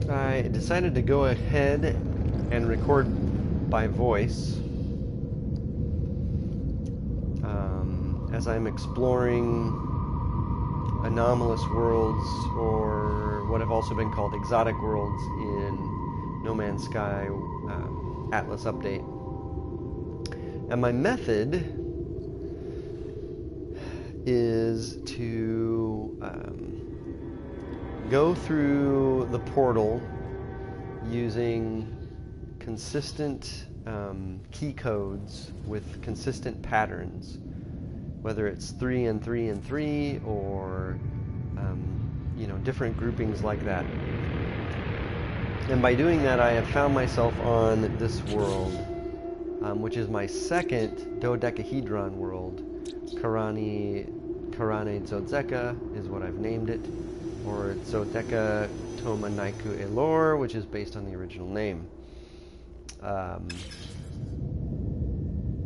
I decided to go ahead and record by voice as I'm exploring anomalous worlds, or what have also been called exotic worlds in No Man's Sky Atlas Update. And my method is to go through the portal using consistent key codes with consistent patterns, whether it's 3 and 3 and 3 or different groupings like that. And by doing that, I have found myself on this world, which is my second dodecahedron world. Karane Dzodeka is what I've named it, or Dzodeka Toma Naiku Elor, which is based on the original name.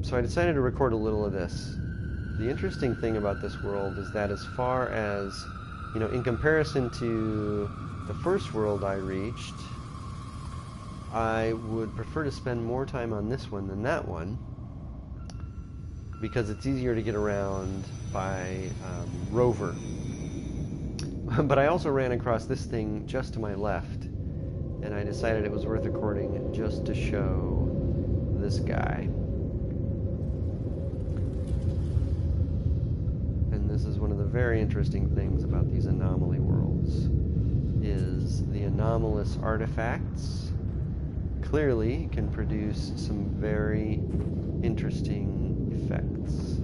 So I decided to record a little of this. The interesting thing about this world is that as far as, in comparison to the first world I reached, I would prefer to spend more time on this one than that one, because it's easier to get around by rover. But I also ran across this thing just to my left, and I decided it was worth recording just to show this guy. And this is one of the very interesting things about these anomaly worlds, is the anomalous artifacts clearly can produce some very interesting effects.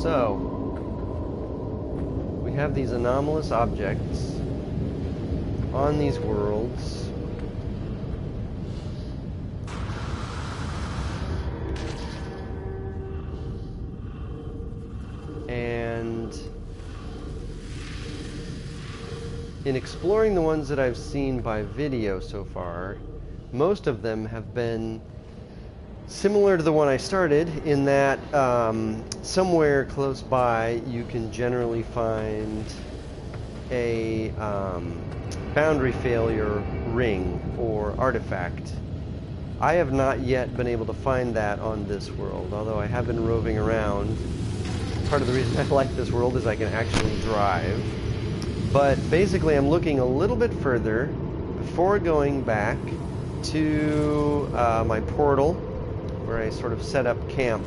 So, we have these anomalous objects on these worlds, and in exploring the ones that I've seen by video so far, most of them have been similar to the one I started, in that somewhere close by you can generally find a boundary failure ring or artifact. I have not yet been able to find that on this world, although I have been roving around. Part of the reason I like this world is I can actually drive. But basically I'm looking a little bit further before going back to my portal, where I sort of set up camp,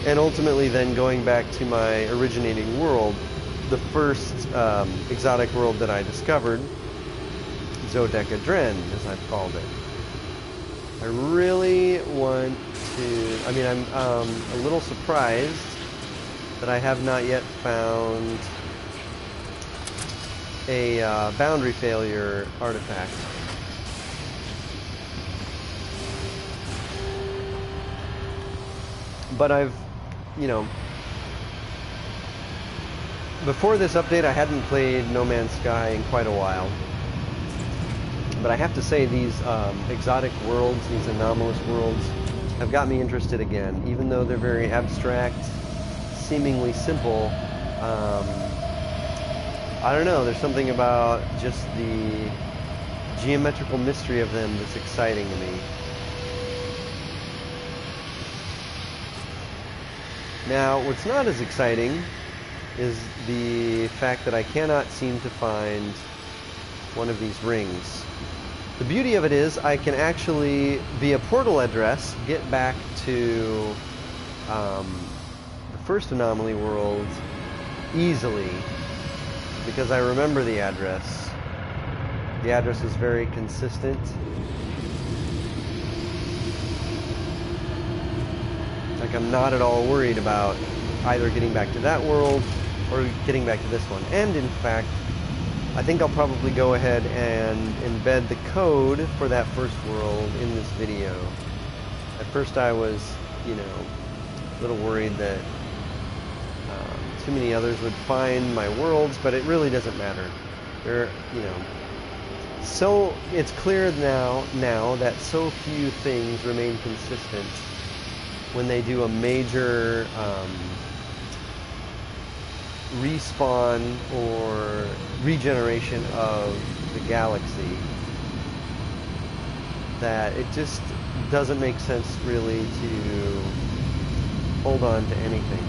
and ultimately then going back to my originating world, the first exotic world that I discovered, Dzodeka Dren, as I've called it. I really want to, I'm a little surprised that I have not yet found a boundary failure artifact. But I've, before this update I hadn't played No Man's Sky in quite a while. But I have to say, these exotic worlds, these anomalous worlds, have got me interested again. Even though they're very abstract, seemingly simple, I don't know, there's something about just the geometrical mystery of them that's exciting to me. Now, what's not as exciting is the fact that I cannot seem to find one of these rings. The beauty of it is I can actually, via portal address, get back to the first anomaly world easily, because I remember the address. The address is very consistent. Like, I'm not at all worried about either getting back to that world or getting back to this one. And in fact, I think I'll probably go ahead and embed the code for that first world in this video. At first I was, you know, a little worried that too many others would find my worlds, but it really doesn't matter. They're, you know, so it's clear now that so few things remain consistent when they do a major respawn or regeneration of the galaxy, that it just doesn't make sense really to hold on to anything.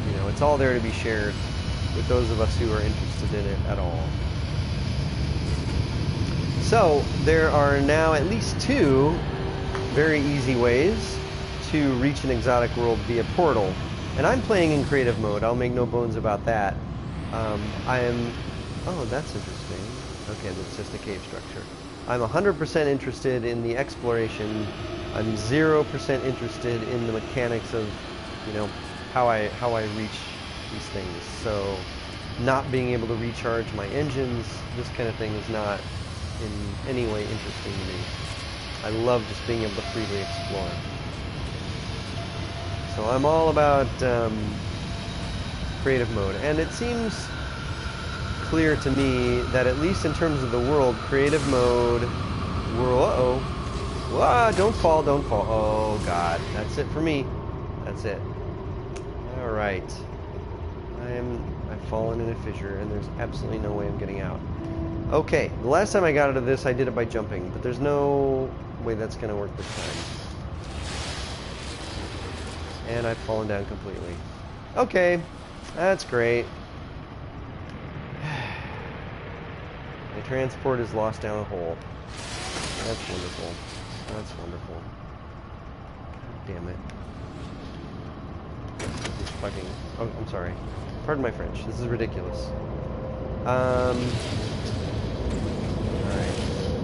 You know, it's all there to be shared with those of us who are interested in it at all. So there are now at least 2 very easy ways to reach an exotic world via portal. And I'm playing in creative mode, I'll make no bones about that. Oh, that's interesting. Okay, that's just a cave structure. I'm 100% interested in the exploration. I'm 0% interested in the mechanics of, you know, how I reach these things. So, not being able to recharge my engines, this kind of thing is not in any way interesting to me. I love just being able to freely explore. So I'm all about creative mode, and it seems clear to me that at least in terms of the world, creative mode, don't fall, don't fall. Oh God, that's it for me. That's it. All right. I've fallen in a fissure, and there's absolutely no way I'm getting out. Okay, the last time I got out of this, I did it by jumping, but there's no way that's going to work this time. And I've fallen down completely. Okay, that's great. My transport is lost down a hole. That's wonderful. That's wonderful. God damn it. This fucking... Oh, I'm sorry. Pardon my French. This is ridiculous. Alright.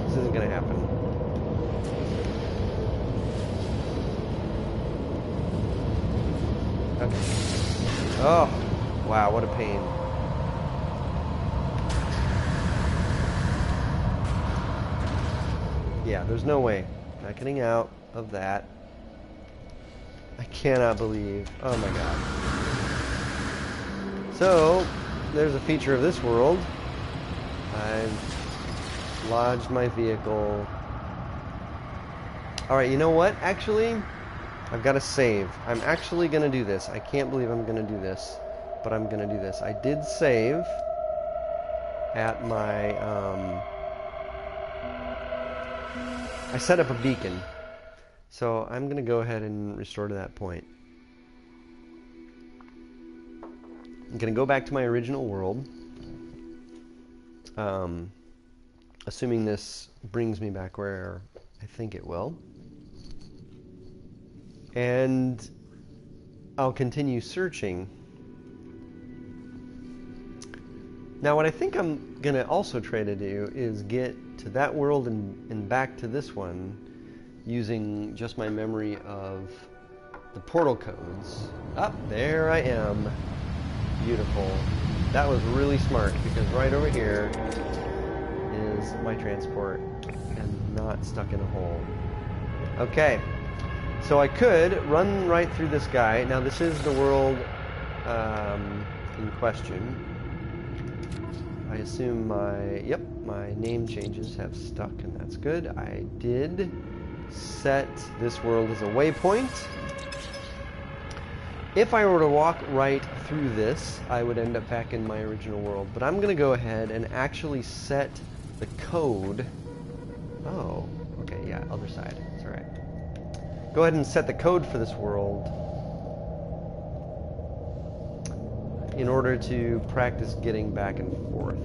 This isn't gonna happen. Okay. Oh! Wow, what a pain. Yeah, there's no way. Not getting out of that. I cannot believe. Oh my god. So, there's a feature of this world. I've lodged my vehicle. Alright, you know what? Actually, I've got to save. I'm actually going to do this. I can't believe I'm going to do this, but I'm going to do this. I did save at my... I set up a beacon. So I'm going to go ahead and restore to that point. I'm going to go back to my original world. Assuming this brings me back where I think it will. And I'll continue searching. Now what I think I'm going to also try to do is get to that world and back to this one using just my memory of the portal codes. There I am. Beautiful. That was really smart, because right over here is my transport and not stuck in a hole. Okay, so I could run right through this guy. Now this is the world in question. I assume my name changes have stuck, and that's good. I did set this world as a waypoint. If I were to walk right through this, I would end up back in my original world. But I'm going to go ahead and actually set the code. Oh, okay, yeah, other side. It's all right. Go ahead and set the code for this world in order to practice getting back and forth.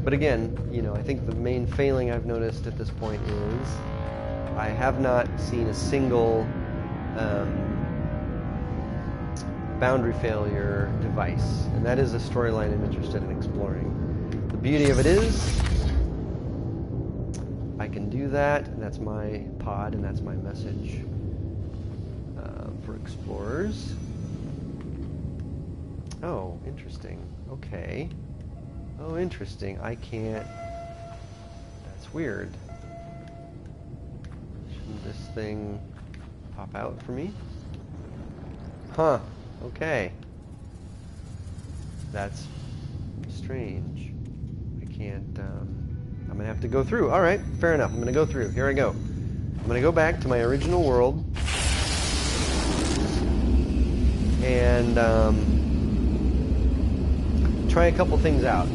But again, you know, I think the main failing I've noticed at this point is I have not seen a single boundary failure device, and that is a storyline I'm interested in exploring. The beauty of it is I can do that, and that's my pod, and that's my message. for explorers. Oh, interesting. Okay. Oh, interesting. I can't... That's weird. Shouldn't this thing pop out for me? Huh. Okay. That's strange. I can't, I'm gonna have to go through. Alright, fair enough. I'm gonna go through. Here I go. I'm gonna go back to my original world. And, try a couple things out.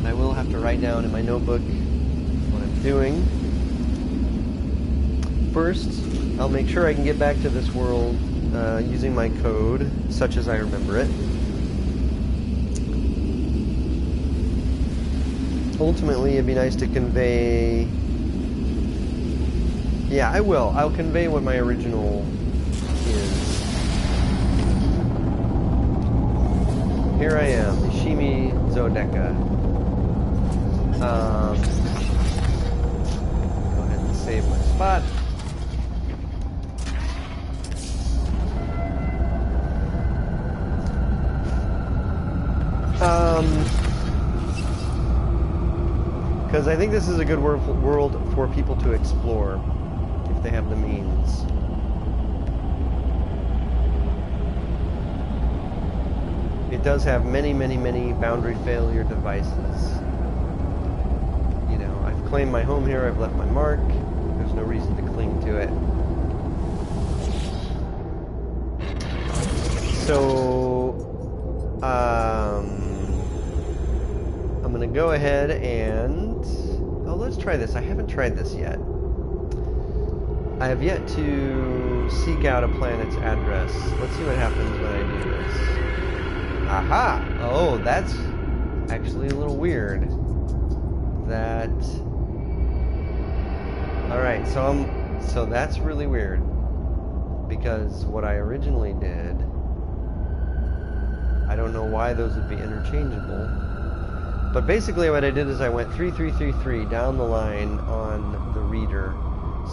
I will have to write down in my notebook what I'm doing. First, I'll make sure I can get back to this world using my code, such as I remember it. Ultimately, it'd be nice to convey... Yeah, I will. I'll convey what my original is. Here I am, Ishimi Dzodeka. Go ahead and save my spot. Because I think this is a good world for people to explore, if they have the means. It does have many, many, many boundary failure devices. You know, I've claimed my home here, I've left my mark, there's no reason to cling to it. So, I'm gonna go ahead and... Oh, let's try this. I haven't tried this yet. I have yet to seek out a planet's address. Let's see what happens when I do this. Aha! Oh, that's actually a little weird. That... Alright, so that's really weird. Because what I originally did... I don't know why those would be interchangeable. But basically what I did is I went 3333 down the line on the reader.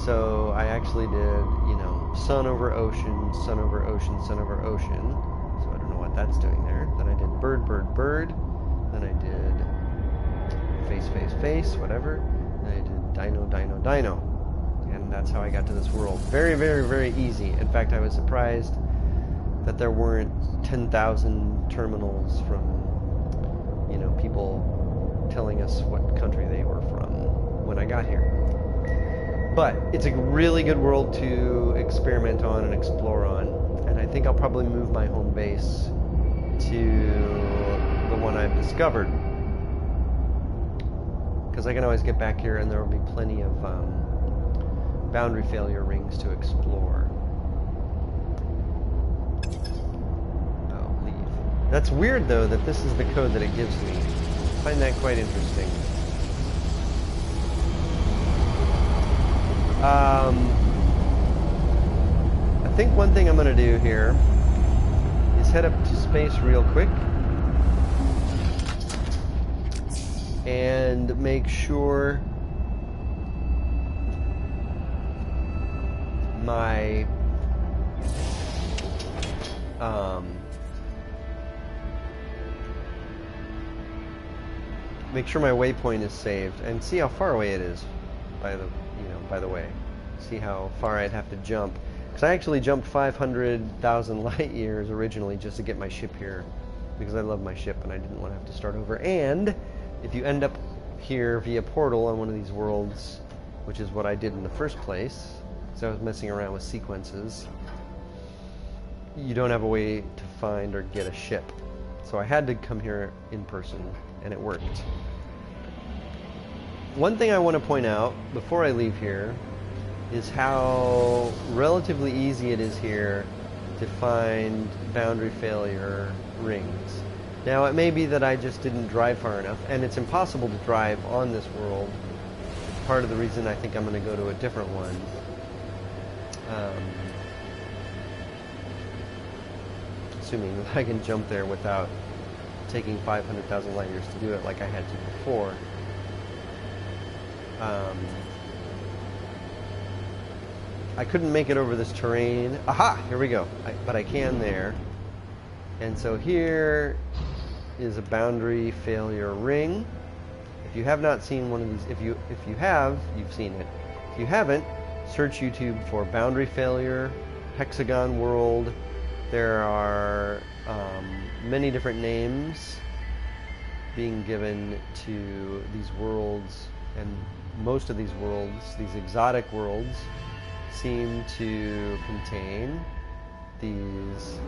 So I actually did, you know, sun over ocean, sun over ocean, sun over ocean. So I don't know what that's doing there. Then I did bird, bird, bird. Then I did face, face, face, whatever. Then I did dino, dino, dino. And that's how I got to this world. Very, very, very easy. In fact, I was surprised that there weren't 10,000 terminals from, you know, people telling us what country they were from when I got here. But it's a really good world to experiment on and explore on. And I think I'll probably move my home base to the one I've discovered. Because I can always get back here and there will be plenty of boundary failure rings to explore. Oh, leave. That's weird though that this is the code that it gives me. I find that quite interesting. I think one thing I'm going to do here is head up to space real quick and make sure my waypoint is saved and see how far away it is by the way. See how far I'd have to jump. Because I actually jumped 500,000 light years originally just to get my ship here. Because I love my ship and I didn't want to have to start over. And if you end up here via portal on one of these worlds, which is what I did in the first place, because I was messing around with sequences, you don't have a way to find or get a ship. So I had to come here in person, and it worked. One thing I want to point out before I leave here is how relatively easy it is here to find boundary failure rings. Now it may be that I just didn't drive far enough, and it's impossible to drive on this world. Part of the reason I think I'm going to go to a different one. Assuming that I can jump there without taking 500,000 light years to do it like I had to before. I couldn't make it over this terrain. Aha! Here we go. But I can there. And so here is a boundary failure ring. If you have not seen one of these, if you have, you've seen it. If you haven't, search YouTube for boundary failure, hexagon world. There are many different names being given to these worlds, and most of these worlds, these exotic worlds, seem to contain these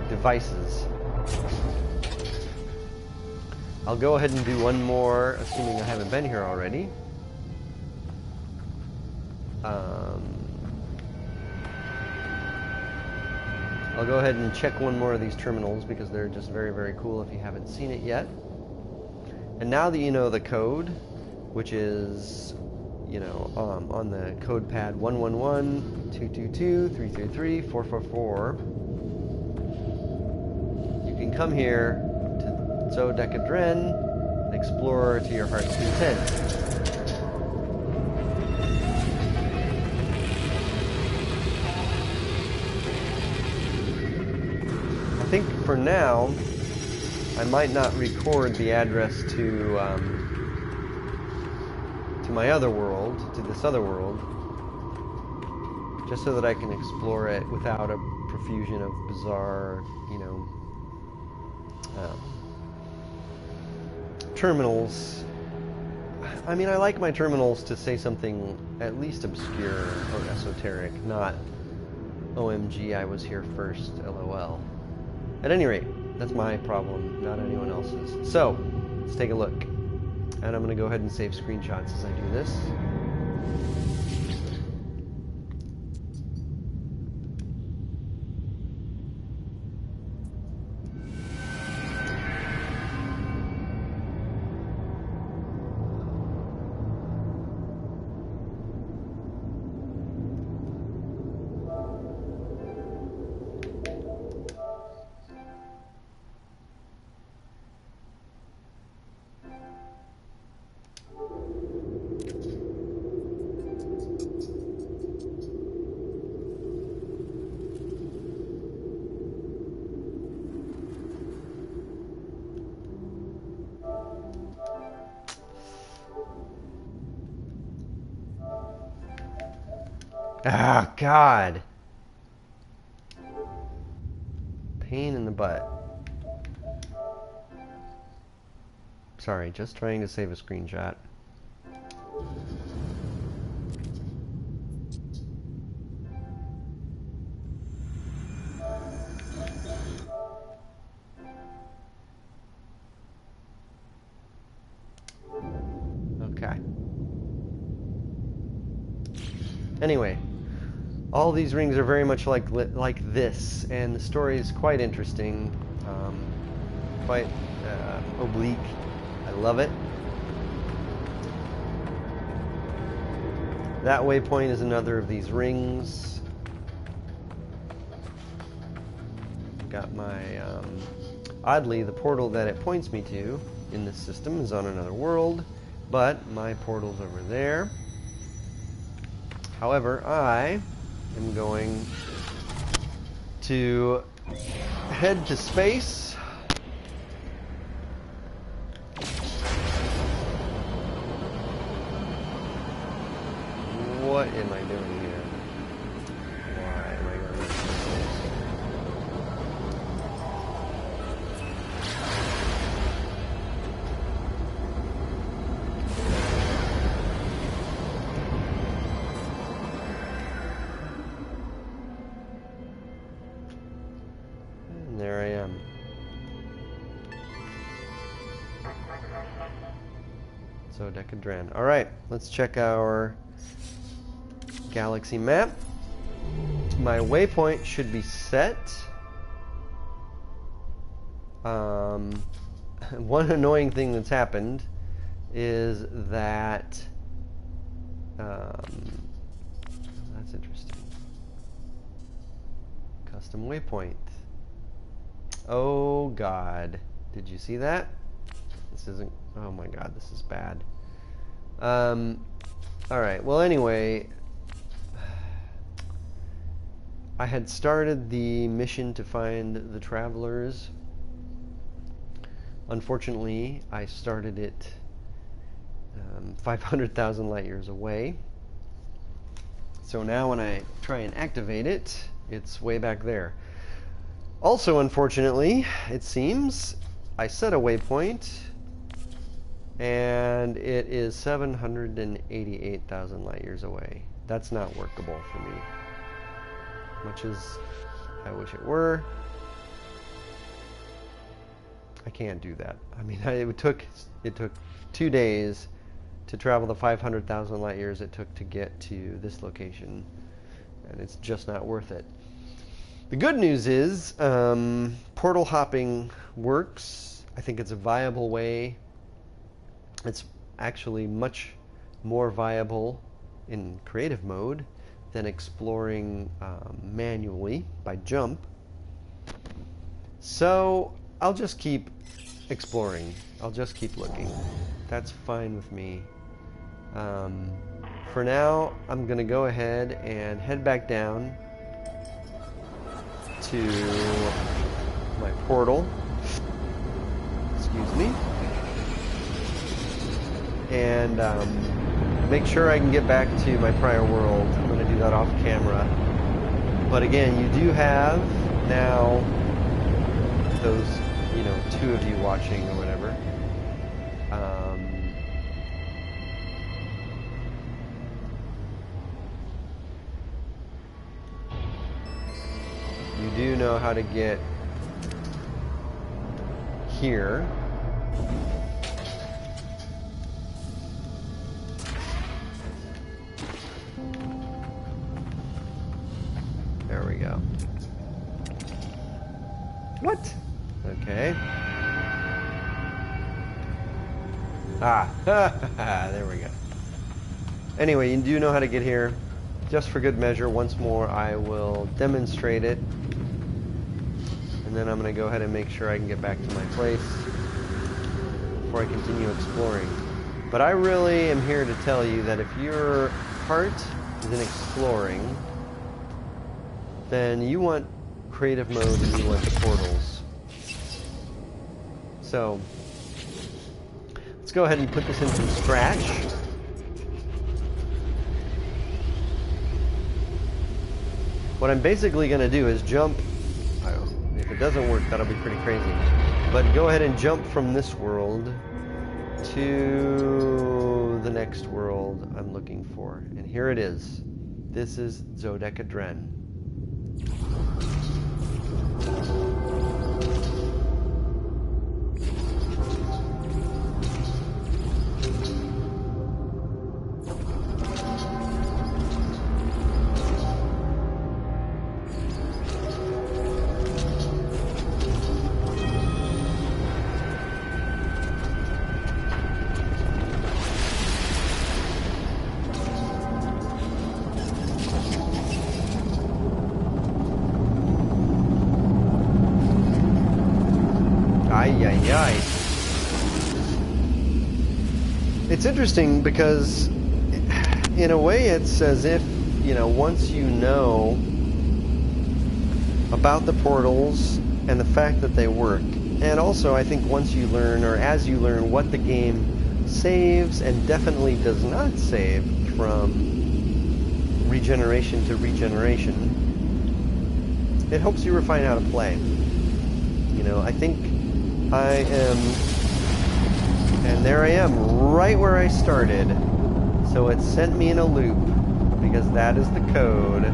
devices. I'll go ahead and do one more, assuming I haven't been here already. I'll go ahead and check one more of these terminals because they're just very, very cool if you haven't seen it yet. And now that you know the code, which is, you know, on the code pad 111-222-333-444, you can come here to Dzodeka and explore to your heart's content. I think for now, I might not record the address to my other world, to this other world, just so that I can explore it without a profusion of bizarre, you know, terminals. I mean, I like my terminals to say something at least obscure or esoteric, not OMG, I was here first, LOL. At any rate, that's my problem, not anyone else's. So, let's take a look. And I'm going to go ahead and save screenshots as I do this. Ah, God. Pain in the butt. Sorry, just trying to save a screenshot. Okay. Anyway. All these rings are very much like this, and the story is quite interesting, quite oblique. I love it. That waypoint is another of these rings. Got my, oddly, the portal that it points me to in this system is on another world, but my portal's over there. However, I am going to head to space. What am I doing here? Why am I going to space? And there I am. Dzodeka. All right, let's check our galaxy map. My waypoint should be set. One annoying thing that's happened is that that's interesting. Custom waypoint. Oh God, did you see that? This isn't, oh my God, this is bad. Alright, well anyway, I had started the mission to find the travelers. Unfortunately, I started it 500,000 light years away. So now when I try and activate it, it's way back there. Also, unfortunately, it seems I set a waypoint and it is 788,000 light years away. That's not workable for me, much as I wish it were. I can't do that. I mean, it took 2 days to travel the 500,000 light years it took to get to this location, and it's just not worth it. The good news is portal hopping works. I think it's a viable way. It's actually much more viable in creative mode than exploring manually by jump. So I'll just keep exploring. I'll just keep looking. That's fine with me. For now, I'm going to go ahead and head back down to my portal. Excuse me. And make sure I can get back to my prior world. I'm going to do that off camera. But again, you do have now those, 2 of you watching or whatever. You do know how to get here. There we go. What? Okay. There we go. Anyway, you do know how to get here. Just for good measure, once more, I will demonstrate it. And then I'm going to go ahead and make sure I can get back to my place before I continue exploring. But I really am here to tell you that if your heart is in exploring, then you want creative mode and you want the portals. So, let's go ahead and put this in from scratch. What I'm basically going to do is jump. If it doesn't work, that'll be pretty crazy. But go ahead and jump from this world to the next world I'm looking for. And here it is. This is Dzodeka Dren. It's interesting because in a way it's as if, once you know about the portals and the fact that they work, and also I think once you learn, or as you learn, what the game saves and definitely does not save from regeneration to regeneration, it helps you refine how to play. I think I am, and there I am, right where I started. So it sent me in a loop, because that is the code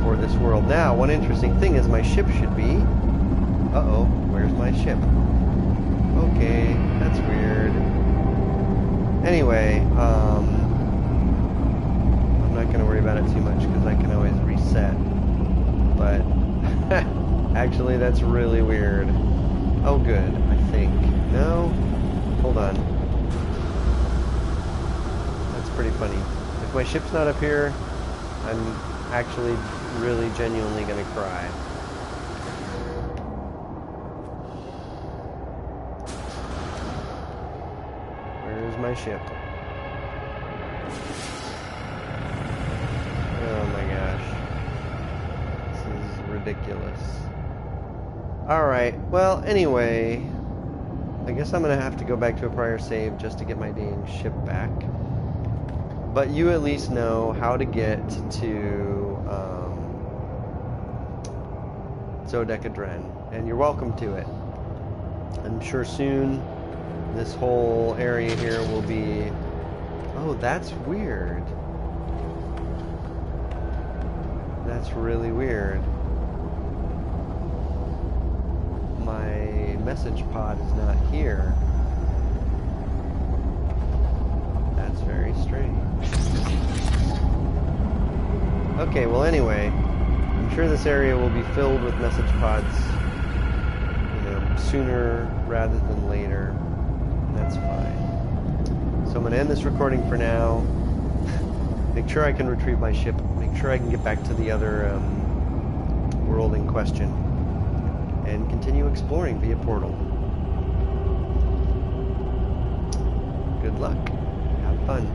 for this world. Now, one interesting thing is my ship should be... Uh-oh, where's my ship? Okay, that's weird. Anyway, I'm not going to worry about it too much, because I can always reset. But... actually, that's really weird. Oh, good, I think. No? Hold on. That's pretty funny. If my ship's not up here, I'm actually really genuinely gonna cry. Where's my ship? Oh my gosh. ridiculous. Alright, well, anyway, I guess I'm gonna have to go back to a prior save just to get my dang ship back. But you at least know how to get to Dzodeka, and you're welcome to it. I'm sure soon this whole area here will be... Oh, that's weird. That's really weird. My message pod is not here. That's very strange. Okay, well anyway, I'm sure this area will be filled with message pods, you know, sooner rather than later. That's fine. So I'm going to end this recording for now. Make sure I can retrieve my ship. Make sure I can get back to the other world in question. And continue exploring via portal. Good luck. Have fun.